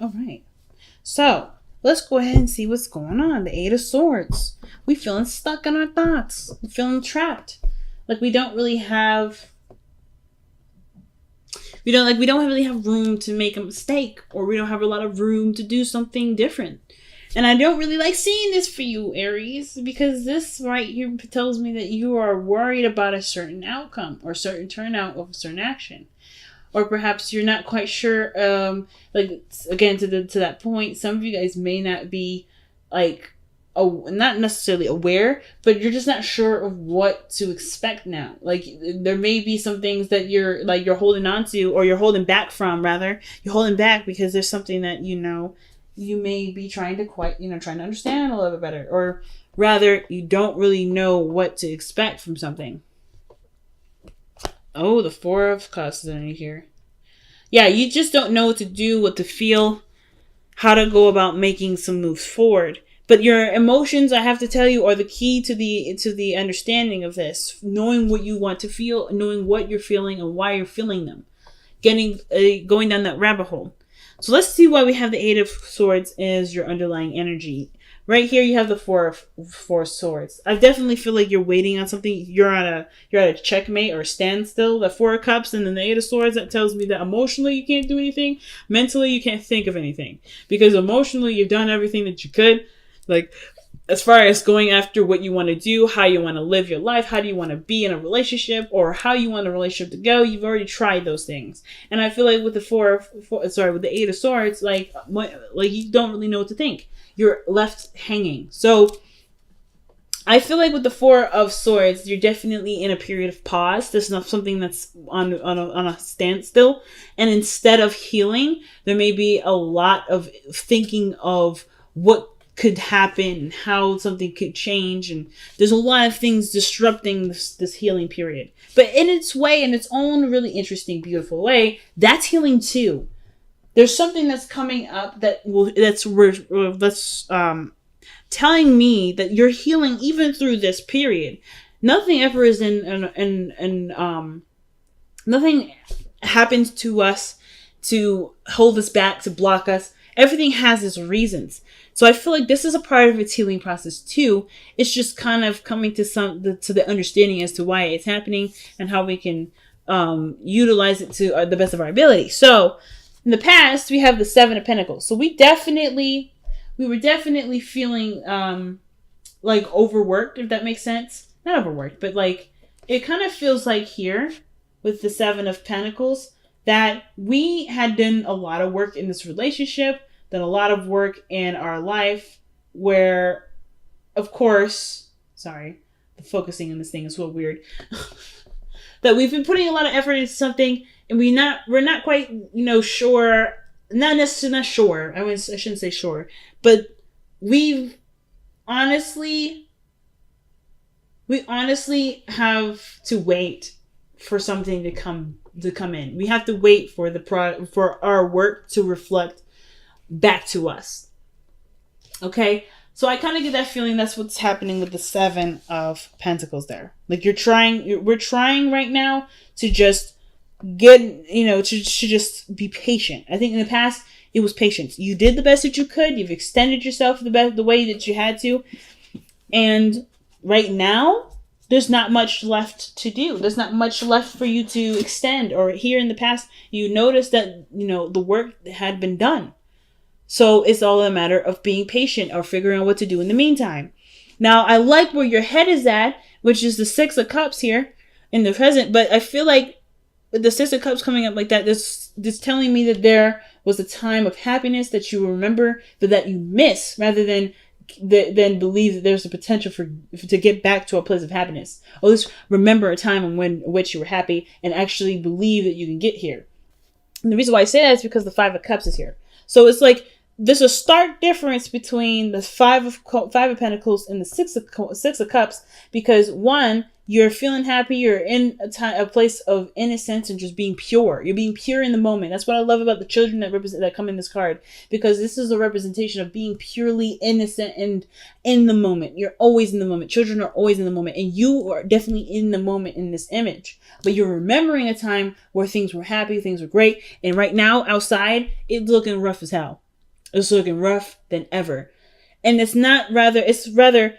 All right. So let's go ahead and see what's going on. The Eight of Swords. We feeling stuck in our thoughts. We feeling trapped. Like we don't really have. We don't really have room to make a mistake, or we don't have a lot of room to do something different. And I don't really like seeing this for you, Aries, because this right here tells me that you are worried about a certain outcome or certain turnout of a certain action. Or perhaps you're not quite sure, like, again, to that point, some of you guys may not be, like, not necessarily aware, but you're just not sure of what to expect now. Like, there may be some things that you're holding on to, or you're holding back from, rather. You're holding back because there's something that, you may be trying to understand a little bit better. Or rather, you don't really know what to expect from something. Oh, the Four of Cups is underneath here. Yeah, you just don't know what to do, what to feel, how to go about making some moves forward. But your emotions, I have to tell you, are the key to the understanding of this. Knowing what you want to feel, knowing what you're feeling and why you're feeling them. Going down that rabbit hole. So let's see why we have the Eight of Swords as your underlying energy. Right here, you have the Four of Swords. I definitely feel like you're waiting on something. You're at a checkmate or a standstill. The Four of Cups and then the Eight of Swords, that tells me that emotionally you can't do anything. Mentally, you can't think of anything. Because emotionally, you've done everything that you could. Like, as far as going after what you want to do, how you want to live your life, how do you want to be in a relationship, or how you want a relationship to go, you've already tried those things. And I feel like with the Eight of Swords, like you don't really know what to think. You're left hanging. So I feel like with the Four of Swords, you're definitely in a period of pause. There's not something that's on a standstill. And instead of healing, there may be a lot of thinking of what could happen, how something could change, and there's a lot of things disrupting this healing period. But in its way, in its own really interesting, beautiful way, that's healing too. There's something that's coming up that's telling me that you're healing even through this period. Nothing ever is nothing happens to us to hold us back, to block us. Everything has its reasons. So I feel like this is a part of its healing process too. It's just kind of coming to the understanding as to why it's happening and how we can utilize it to the best of our ability. So in the past, we have the Seven of Pentacles. So we were definitely feeling like overworked, if that makes sense. Not overworked, but like it kind of feels like here with the Seven of Pentacles that we had done a lot of work in this relationship, done a lot of work in our life where, of course, sorry, the focusing on this thing is so weird, that we've been putting a lot of effort into something and we're not quite, sure, not sure, I shouldn't say sure, but we honestly have to wait for something to come in. We have to wait for for our work to reflect back to us. Okay? So I kind of get that feeling that's what's happening with the Seven of Pentacles there. Like we're trying right now to just get, to just be patient. I think in the past it was patience. You did the best that you could. You've extended yourself the way that you had to. And right now, there's not much left to do. There's not much left for you to extend. Or here in the past, you noticed that, the work had been done. So it's all a matter of being patient or figuring out what to do in the meantime. Now, I like where your head is at, which is the Six of Cups here in the present. But I feel like with the Six of Cups coming up like that, this telling me that there was a time of happiness that you remember, but that you miss, rather than believe that there's a potential to get back to a place of happiness. Or just remember a time in which you were happy and actually believe that you can get here. And the reason why I say that is because the Five of Cups is here. So it's like there's a stark difference between the Five of Pentacles and the Six of Cups, because one, you're feeling happy, you're in a place of innocence and just being pure. You're being pure in the moment. That's what I love about the children that come in this card, because this is a representation of being purely innocent and in the moment. You're always in the moment. Children are always in the moment, and you are definitely in the moment in this image. But you're remembering a time where things were happy, things were great, and right now outside it's looking rough as hell. It's looking rough than ever. And it's rather,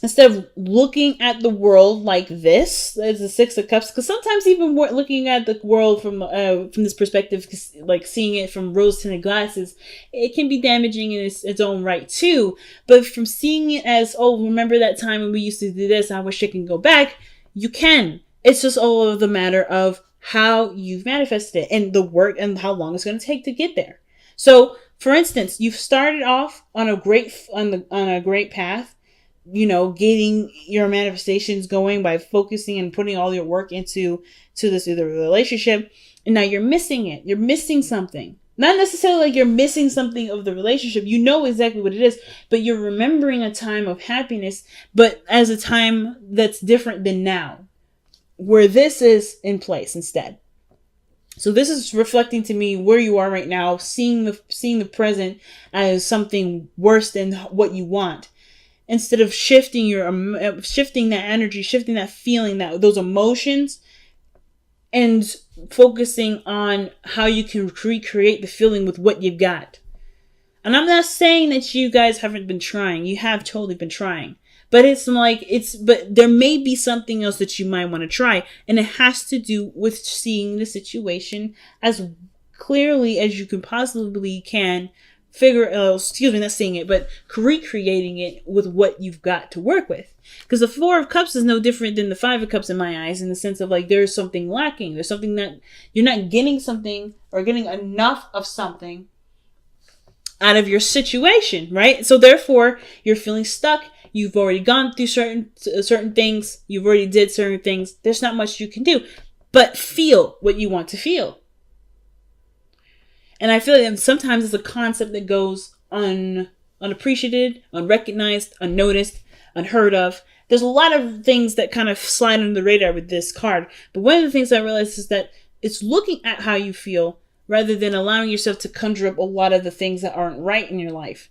instead of looking at the world like this, as the Six of Cups, because sometimes even looking at the world from this perspective, like seeing it from rose-tinted glasses, it can be damaging in its own right too. But from seeing it as, oh, remember that time when we used to do this, I wish it can go back, you can. It's just all of the matter of how you've manifested it and the work and how long it's going to take to get there. So, for instance, you've started off on a great path, getting your manifestations going by focusing and putting all your work into this either relationship, and now you're missing it. You're missing something. Not necessarily like you're missing something of the relationship. You know exactly what it is, but you're remembering a time of happiness, but as a time that's different than now, where this is in place instead. So this is reflecting to me where you are right now, seeing the present as something worse than what you want. Instead of shifting that energy, shifting that feeling, those emotions, and focusing on how you can recreate the feeling with what you've got. And I'm not saying that you guys haven't been trying. You have totally been trying. But but there may be something else that you might want to try. And it has to do with seeing the situation as clearly as you can possibly can. Not seeing it, but recreating it with what you've got to work with. Because the Four of Cups is no different than the Five of Cups in my eyes, in the sense of like there's something lacking. There's something that you're not getting something or getting enough of something out of your situation, right? So therefore, you're feeling stuck. You've already gone through certain things. You've already did certain things. There's not much you can do, but feel what you want to feel. And I feel like sometimes it's a concept that goes unappreciated, unrecognized, unnoticed, unheard of. There's a lot of things that kind of slide under the radar with this card. But one of the things I realized is that it's looking at how you feel rather than allowing yourself to conjure up a lot of the things that aren't right in your life,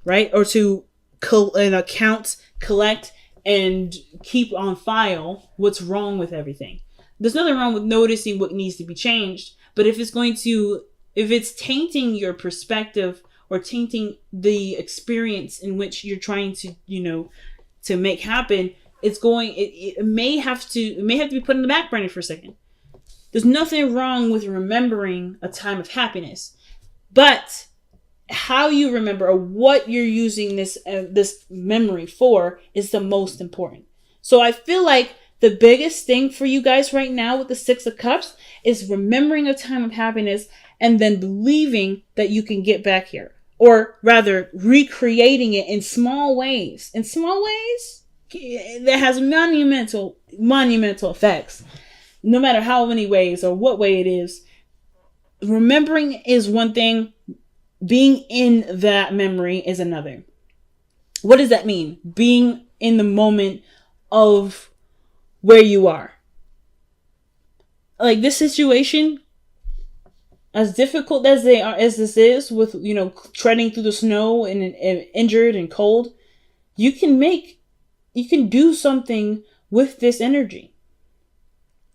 right? Or to count, collect, and keep on file what's wrong with everything. There's nothing wrong with noticing what needs to be changed, but if it's tainting your perspective or tainting the experience in which you're trying to, to make happen, it may have to be put in the back burner for a second. There's nothing wrong with remembering a time of happiness, but how you remember or what you're using this memory for is the most important. So I feel like the biggest thing for you guys right now with the Six of Cups is remembering a time of happiness and then believing that you can get back here. Or rather, recreating it in small ways. In small ways, that has monumental effects. No matter how many ways or what way it is. Remembering is one thing. Being in that memory is another. What does that mean? Being in the moment of where you are. Like this situation, as difficult as this is with, treading through the snow and injured and cold, you can do something with this energy.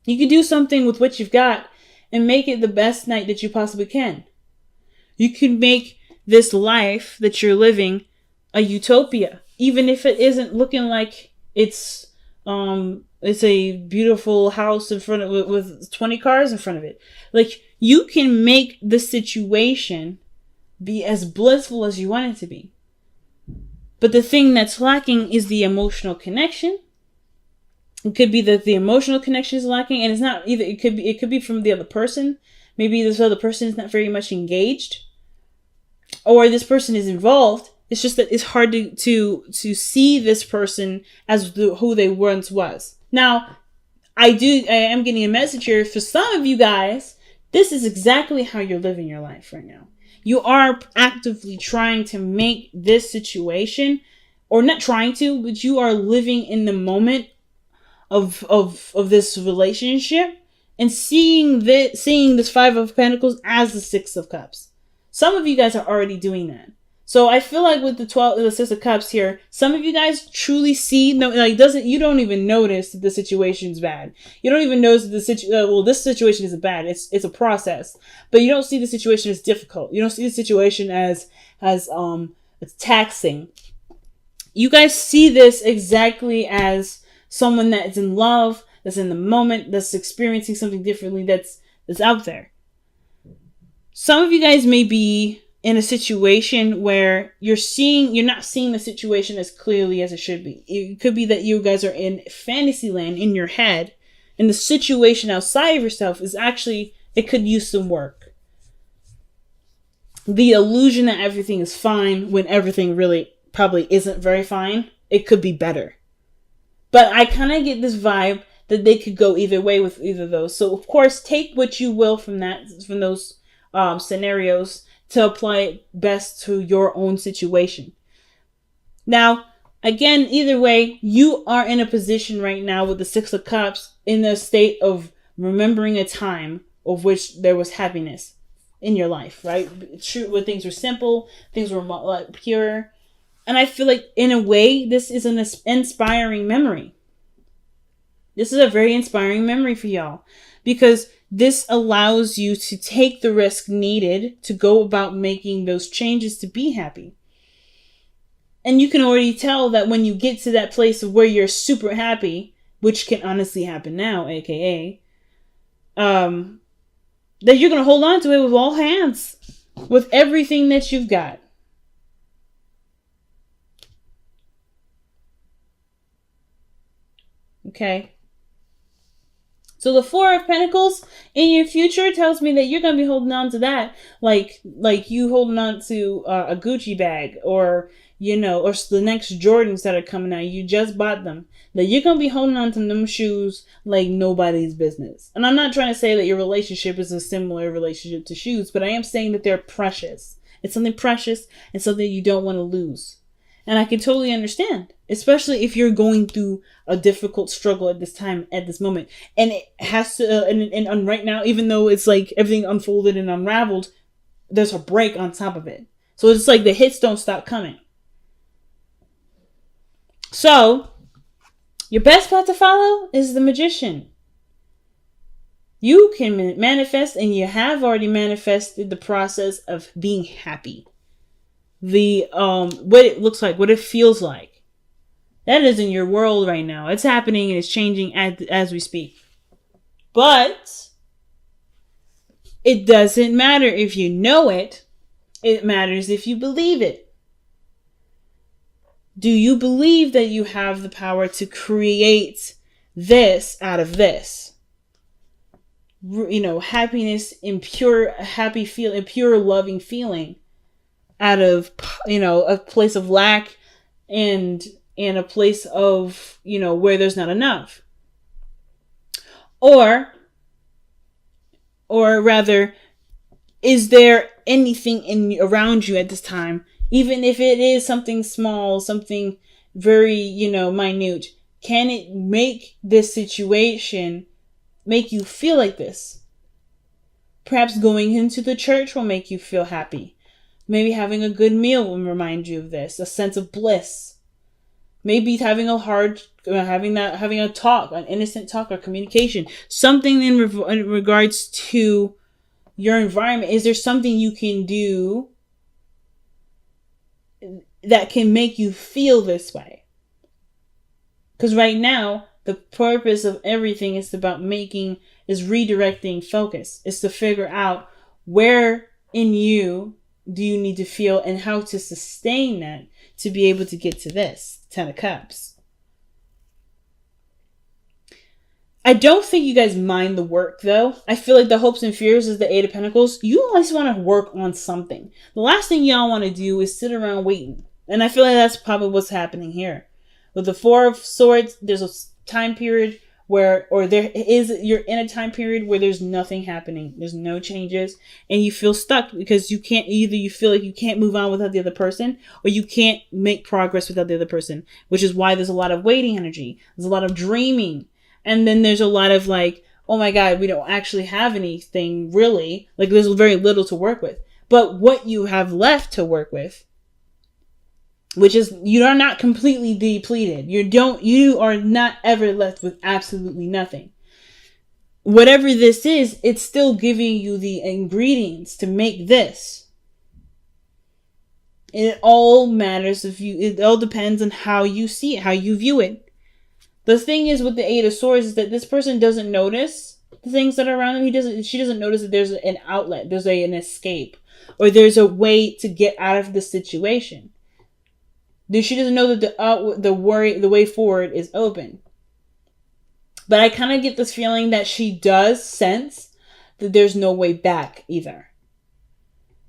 You can do something with what you've got and make it the best night that you possibly can. You can make this life that you're living a utopia, even if it isn't looking like it's a beautiful house in front of it with 20 cars in front of it. Like you can make the situation be as blissful as you want it to be. But the thing that's lacking is the emotional connection. It could be that the emotional connection is lacking, and it's not either. It could be from the other person. Maybe this other person is not very much engaged, or this person is involved. It's just that it's hard to see this person as who they once was. Now, I am getting a message here for some of you guys. This is exactly how you're living your life right now. You are actively trying to make this situation, or not trying to, but you are living in the moment of this relationship and seeing this Five of Pentacles as the Six of Cups. Some of you guys are already doing that. So I feel like with the 6 of Cups here, some of you guys truly see, no, like you don't even notice that the situation's bad. You don't even notice that this situation isn't bad. It's a process, but you don't see the situation as difficult. You don't see the situation as it's taxing. You guys see this exactly as someone that is in love, that's in the moment, that's experiencing something differently, that's out there. Some of you guys may be in a situation where you're not seeing the situation as clearly as it should be. It could be that you guys are in fantasy land in your head, and the situation outside of yourself is actually, it could use some work. The illusion that everything is fine when everything really probably isn't very fine. It could be better. But I kind of get this vibe that they could go either way with either of those. So of course, take what you will from those scenarios to apply it best to your own situation. Now, again, either way, you are in a position right now with the 6 of Cups in a state of remembering a time of which there was happiness in your life, right? True, when things were simple, things were pure. And I feel like, in a way, this is an inspiring memory. This is a very inspiring memory for y'all, because this allows you to take the risk needed to go about making those changes to be happy. And you can already tell that when you get to that place of where you're super happy, which can honestly happen now, aka, that you're going to hold on to it with all hands, with everything that you've got. Okay. So the 4 of Pentacles in your future tells me that you're going to be holding on to that. Like you holding on to a Gucci bag, or, or the next Jordans that are coming out. You just bought them. That you're going to be holding on to them shoes like nobody's business. And I'm not trying to say that your relationship is a similar relationship to shoes, but I am saying that they're precious. It's something precious and something you don't want to lose. And I can totally understand, especially if you're going through a difficult struggle at this moment. And it has to, and right now, even though it's like everything unfolded and unraveled, there's a break on top of it. So it's like the hits don't stop coming. So, your best path to follow is the Magician. You can manifest, and you have already manifested the process of being happy. What it looks like, what it feels like. That is in your world right now. It's happening and it's changing as we speak. But it doesn't matter if you know it. It matters if you believe it. Do you believe that you have the power to create this out of this? Happiness in pure, happy feel, in pure loving feeling. Out of, a place of lack and a place of, where there's not enough. Or rather, is there anything around you at this time, even if it is something small, something very, minute, can it make this situation make you feel like this? Perhaps going into the church will make you feel happy. Maybe having a good meal will remind you of this, a sense of bliss. Maybe having a talk, an innocent talk or communication, something in regards to your environment. Is there something you can do that can make you feel this way? Because right now, the purpose of everything is redirecting focus. It's to figure out where in you do you need to feel and how to sustain that to be able to get to this 10 of Cups. I don't think you guys mind the work, though. I feel like the hopes and fears is the 8 of Pentacles. You always want to work on something. The last thing y'all want to do is sit around waiting. And I feel like that's probably what's happening here. With the 4 of Swords, there's a time period you're in a time period where there's nothing happening. There's no changes. And you feel stuck because you feel like you can't move on without the other person, or you can't make progress without the other person, which is why there's a lot of waiting energy. There's a lot of dreaming. And then there's a lot of like, oh my God, we don't actually have anything really. Like there's very little to work with. But what you have left to work with which is you are not completely depleted. You are not ever left with absolutely nothing. Whatever this is, it's still giving you the ingredients to make this. And it all matters it all depends on how you see it, how you view it. The thing is with the Eight of Swords is that this person doesn't notice the things that are around them. She doesn't notice that there's an outlet, there's an escape, or there's a way to get out of the situation. She doesn't know that the way forward is open. But I kind of get this feeling that she does sense that there's no way back either.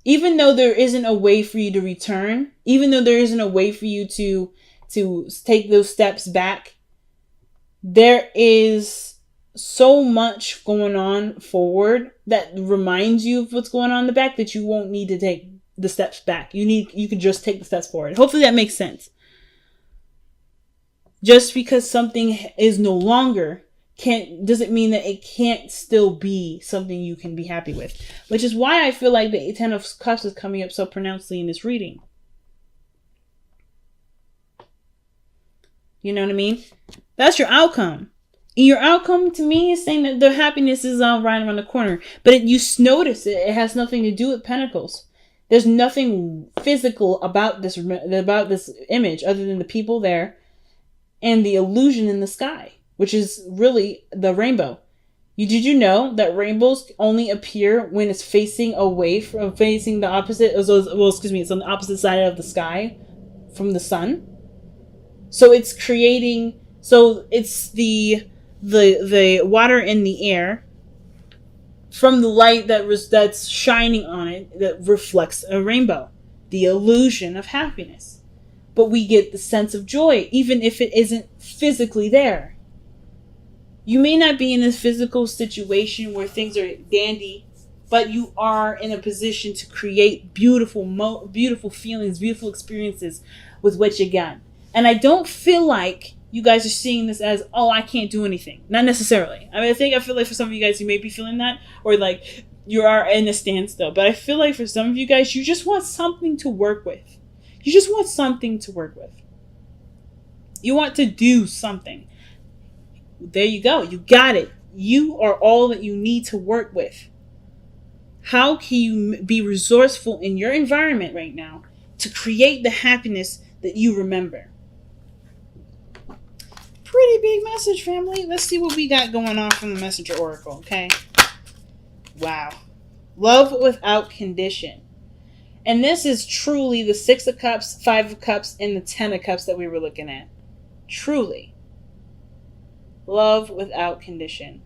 Even though there isn't a way for you to return, even though there isn't a way for you to take those steps back, there is so much going on forward that reminds you of what's going on in the back that you won't need to take the steps back. You can just take the steps forward. Hopefully that makes sense. Just because something is no longer doesn't mean that it can't still be something you can be happy with. Which is why I feel like the Ten of Cups is coming up so pronouncedly in this reading. You know what I mean? That's your outcome. And your outcome to me is saying that the happiness is right around the corner. But you notice it has nothing to do with Pentacles. There's nothing physical about this image other than the people there and the illusion in the sky, which is really the rainbow. Did you know that rainbows only appear when it's facing away from facing the opposite? It's on the opposite side of the sky from the sun. So it's creating. So it's the water in the air from the light that's shining on it that reflects a rainbow, the illusion of happiness. But we get the sense of joy, even if it isn't physically there. You may not be in a physical situation where things are dandy, but you are in a position to create beautiful feelings, beautiful experiences with what you got. And I don't feel like you guys are seeing this as, oh, I can't do anything. Not necessarily. I feel like for some of you guys, you may be feeling that, or like you are in a standstill. But I feel like for some of you guys, you just want something to work with. You just want something to work with. You want to do something. There you go. You got it. You are all that you need to work with. How can you be resourceful in your environment right now to create the happiness that you remember? Pretty big message, family. Let's see what we got going on from the Messenger Oracle, okay? Wow. Love without condition. And this is truly the Six of Cups, Five of Cups, and the Ten of Cups that we were looking at. Truly. Love without condition.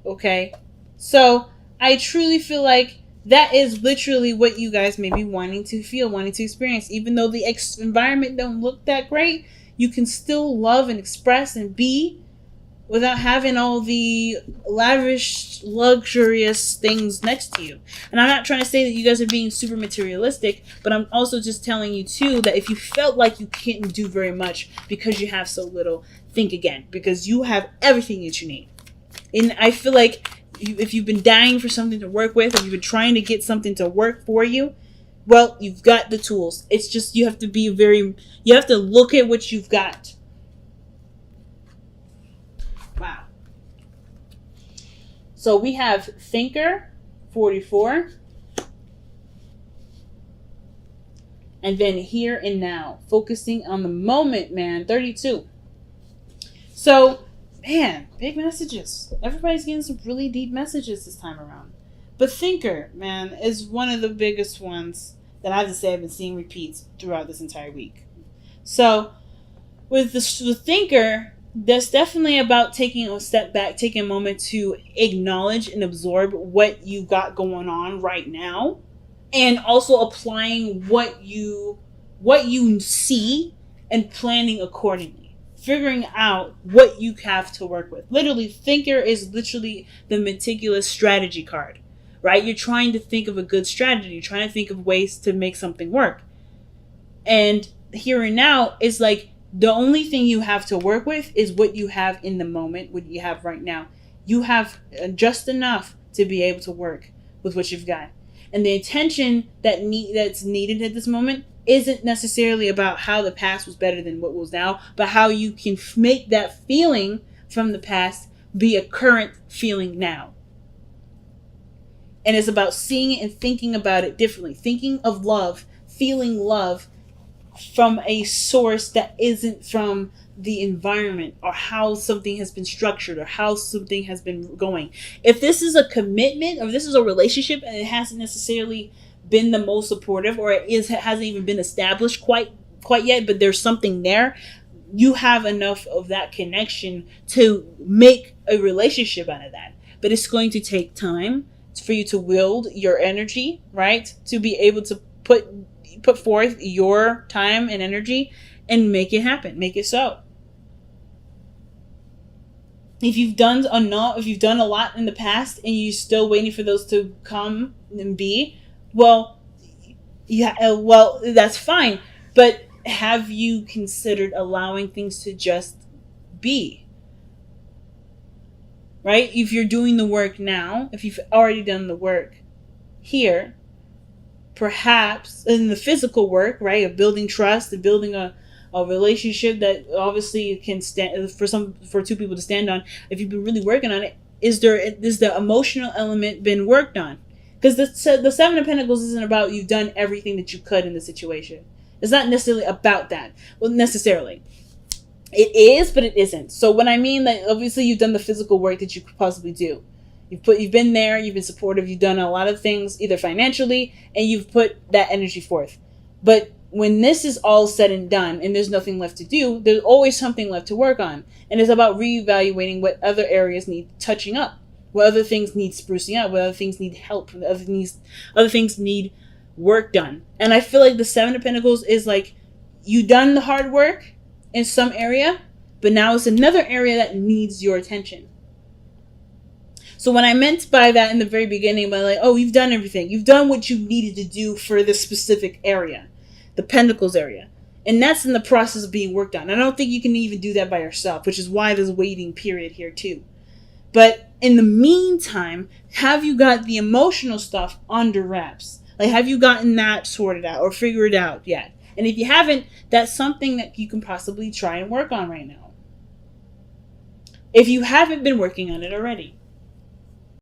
Okay? So, I truly feel like that is literally what you guys may be wanting to feel, wanting to experience. Even though the environment don't look that great, you can still love and express and be without having all the lavish, luxurious things next to you. And I'm not trying to say that you guys are being super materialistic, but I'm also just telling you too that if you felt like you can't do very much because you have so little, think again, because you have everything that you need. And I feel like if you've been dying for something to work with, or you've been trying to get something to work for you, well, you've got the tools. It's just you have to look at what you've got. Wow. So we have Thinker, 44. And then Here and Now, focusing on the moment, man, 32. So, man, big messages. Everybody's getting some really deep messages this time around. But Thinker, man, is one of the biggest ones that I have to say I've been seeing repeats throughout this entire week. So, with the Thinker, that's definitely about taking a step back, taking a moment to acknowledge and absorb what you got going on right now, and also applying what you see and planning accordingly. Figuring out what you have to work with. Literally, Thinker is literally the meticulous strategy card. Right? You're trying to think of a good strategy. You're trying to think of ways to make something work. And Here and Now is like the only thing you have to work with is what you have in the moment, what you have right now. You have just enough to be able to work with what you've got. And the attention that's needed at this moment isn't necessarily about how the past was better than what was now, but how you can make that feeling from the past be a current feeling now. And it's about seeing it and thinking about it differently. Thinking of love, feeling love from a source that isn't from the environment or how something has been structured or how something has been going. If this is a commitment or this is a relationship and it hasn't necessarily been the most supportive, or hasn't even been established quite yet, but there's something there, you have enough of that connection to make a relationship out of that. But it's going to take time for you to wield your energy, right? To be able to put forth your time and energy and make it happen, make it so. If you've done a lot in the past and you're still waiting for those to come and be, well, that's fine. But have you considered allowing things to just be? Right? If you're doing the work now, if you've already done the work here, perhaps in the physical work, right, of building trust and building a relationship that obviously can stand for two people to stand on. If you've been really working on it, is the emotional element been worked on? Because the Seven of Pentacles isn't about you've done everything that you could in the situation. It's not necessarily about that. Well, necessarily. It is, but it isn't. So when I mean that, obviously you've done the physical work that you could possibly do. You've been there, you've been supportive, you've done a lot of things, either financially, and you've put that energy forth. But when this is all said and done and there's nothing left to do, there's always something left to work on. And it's about reevaluating what other areas need touching up, what other things need sprucing up, what other things need help, what other things need work done. And I feel like the Seven of Pentacles is like, you done the hard work in some area, but now it's another area that needs your attention. So when I meant by that in the very beginning, by like, oh, you've done everything. You've done what you needed to do for this specific area, the Pentacles area. And that's in the process of being worked on. I don't think you can even do that by yourself, which is why there's a waiting period here too. But in the meantime, have you got the emotional stuff under wraps? Like, have you gotten that sorted out or figured out yet? And if you haven't, that's something that you can possibly try and work on right now, if you haven't been working on it already.